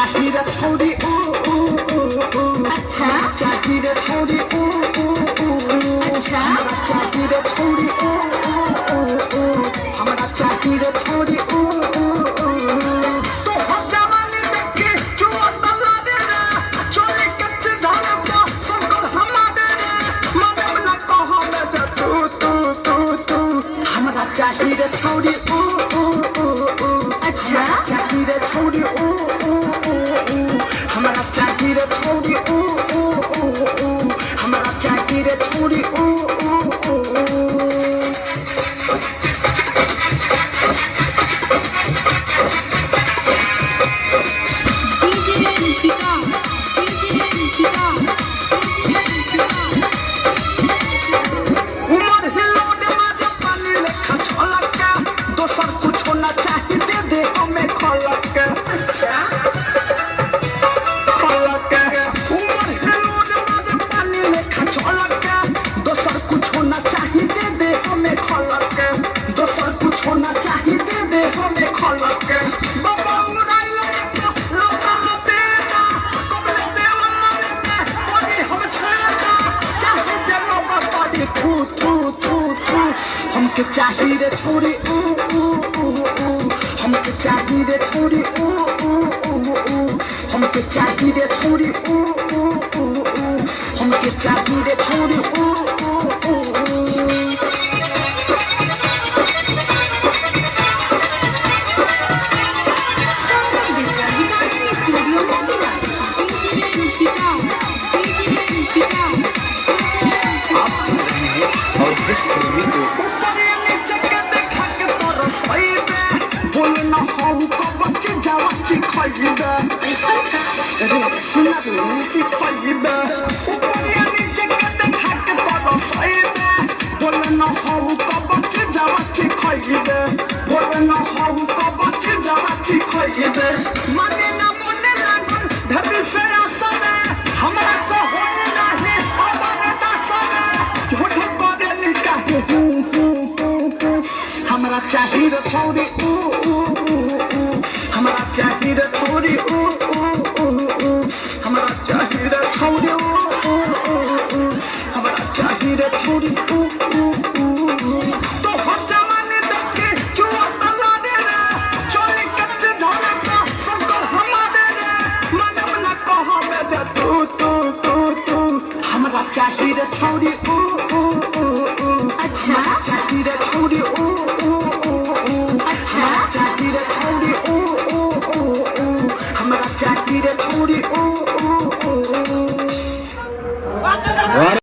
चाहिए छोड़ी अच्छा चाहिए छोड़ी अच्छा चाहिए छोड़ी हमारा चाहिए छोड़ी तो हम जवानी देखे जुआ तला दे रे चोली कच्चे धान का संकर हमारे रे मदद न कहो ले तू हमारा चाहिए छोड़ी अच्छा चाहिए छोड़ी हमारा चाहिए छोड़ी हमारा चाहिए छोड़ी उमर हिलोने मारे पानी लेखा छलक दोसर कुछ ना चाहिए दे दे हमें खलक अच्छा खलक उमर हिलोने मारे पानी लेखा छलक दोसर कुछ ना चाहिए दे दे हमें खलक दोसर कुछ ना चाहिए दे दे हमें खलक बाबा उड़ाई लोका बेटा कबले देवला रे कोई हम छेड़ा चाहे जनो बड़ी थू हमके चाहिए छोड़ी हमके चाहिए छोड़ी हमके चाहिए छोड़ी हमके चाहिए छोड़ी स्टूडियो और इस फिल्मी को माने ना मोने लागन धरती से आसने हमरा से होने नहीं हमारे दासने झूठ करे निकाहे हमरा चाहिए छोड़ी हमरा चाहिए छोड़ी